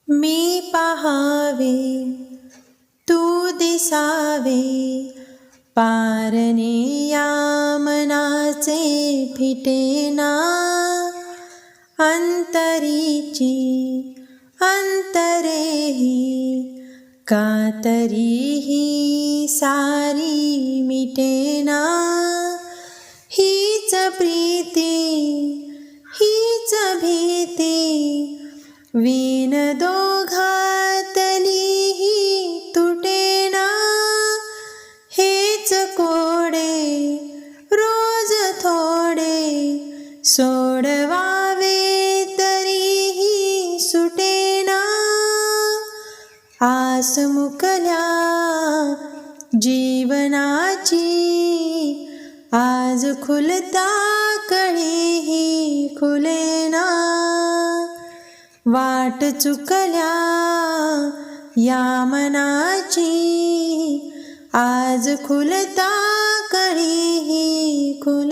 मी पाहावे तू दिसावे, पारणे या मनाचे फिटेना. अंतरीची अंतरेही कातरीही सारी मिटेना. हीच प्रीती हीच भीती, विण दोघातलीही तुटेना. हेच कोडे रोज थोडे, सोडवावे तरीही सुटेना. आस मुकल्या जीवनाची, आज खुलता कळीही खुलेना. वाट चुकल्या या मनाची, आज खुलता कळीही खुलेना.